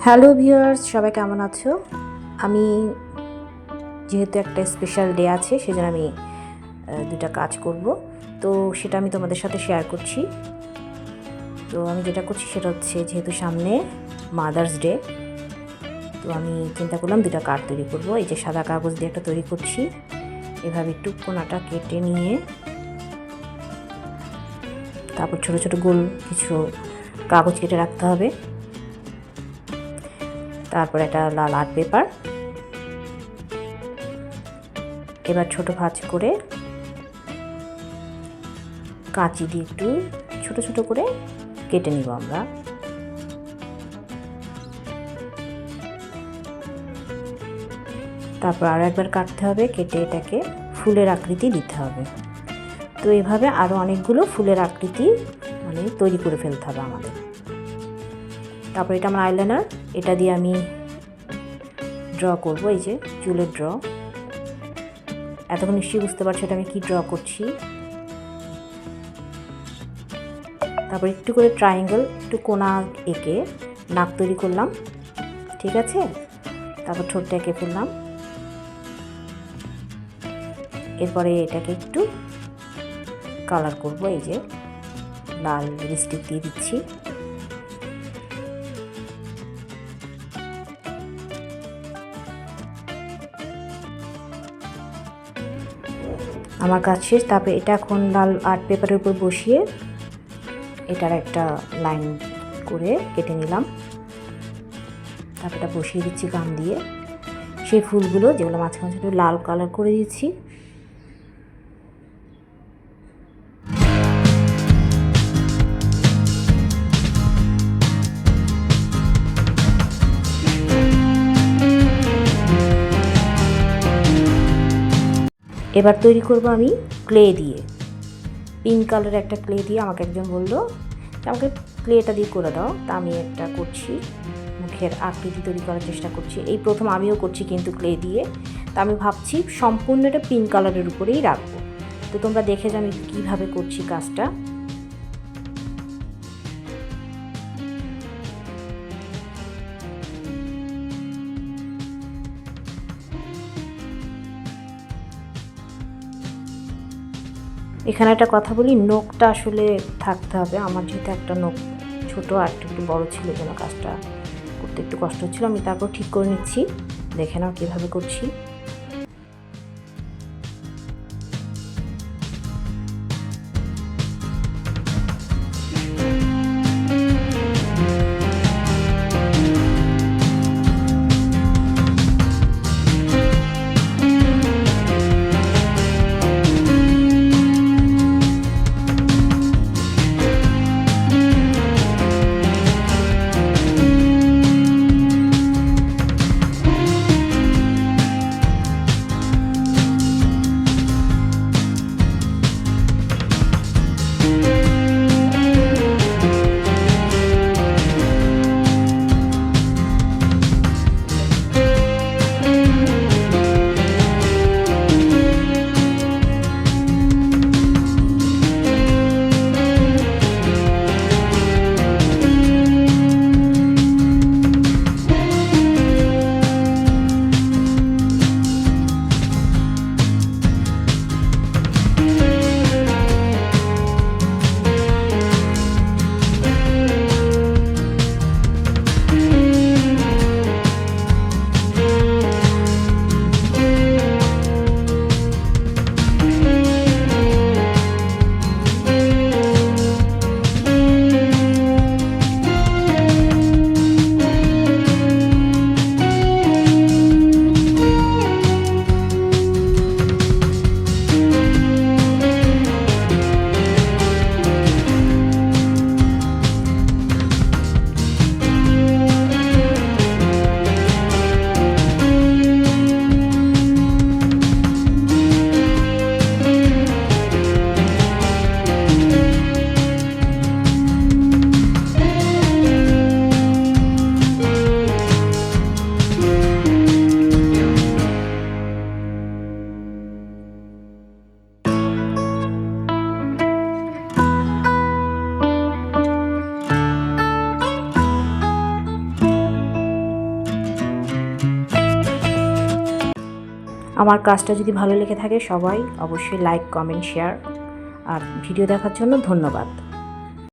Hello viewers, সবাই কেমন আছো? আমি যেহেতু একটা স্পেশাল ডে আছে সেজন্য আমি দুটা কাজ করব, তো সেটা আমি তোমাদের সাথে শেয়ার করছি। তো আমি যেটা করছি সেটা হচ্ছে, যেহেতু সামনে মাদার্স ডে, তো আমি চিন্তা করলাম দুটা কার্ড তৈরি করব। এই যে সাদা কাগজ দিয়ে একটা তৈরি করছি, এভাবে একটু কোনাটা কেটে নিয়ে তারপর ছোট ছোট গোল কিছু কাগজ কেটে রাখতে হবে। তারপর একটা লাল আর্ট পেপার, এবার ছোট ভাঁজ করে কাঁচি দিয়ে একটু ছোট ছোট করে কেটে নিব আমরা। তারপর আরও একবার কাটতে হবে, কেটে এটাকে ফুলের আকৃতি দিতে হবে। তো এইভাবে আরও অনেকগুলো ফুলের আকৃতি তৈরি করে ফেলতে হবে আমাদের। তারপর এটা আমার আইলাইনার, এটা দিয়ে আমি ড্র করব। এই যে চুলের ড্র, এতক্ষণ নিশ্চয়ই বুঝতে পারছো এটা আমি কি ড্র করছি। তারপর একটু করে ট্রায়াঙ্গেল, একটু কোনা এঁকে নাক তৈরি করলাম, ঠিক আছে। তারপর ঠোঁটটা এঁকে ফেললাম। এরপরে এটাকে একটু কালার করব, এই যে লাল লিপস্টিক দিয়ে দিচ্ছি। আমার কাজ শেষ। তারপরে এটা এখন লাল আর্ট পেপারের উপর বসিয়ে এটার একটা লাইন করে কেটে নিলাম। তারপর এটা বসিয়ে দিচ্ছি গাম দিয়ে। সেই ফুলগুলো যেগুলো মাঝখানে একটু লাল কালার করে দিচ্ছি। এবার তৈরি করব আমি ক্লে দিয়ে, পিঙ্ক কালারের একটা ক্লে দিয়ে। আমাকে একজন বললো আমাকে ক্লেটা দিয়ে করে দাও, তা আমি একটা করছি, মুখের আকৃতি তৈরি করার চেষ্টা করছি। এই প্রথম আমিও করছি কিন্তু ক্লে দিয়ে। তা আমি ভাবছি সম্পূর্ণ এটা পিঙ্ক কালারের উপরেই রাখবো। তো তোমরা দেখে যে আমি কীভাবে করছি কাজটা। এখানে একটা কথা বলি, নখটা আসলে থাকতে হবে। আমার যেহেতু একটা নখ ছোটো আর একটু বড়ো ছিল, যেন কাজটা করতে একটু কষ্ট হচ্ছিলো। আমি তারপর ঠিক করে নিচ্ছি, দেখে নাও কীভাবে করছি। আমার কাজটা যদি ভালো লেগে থাকে সবাই অবশ্যই লাইক, কমেন্ট, শেয়ার। আর ভিডিও দেখার জন্য ধন্যবাদ।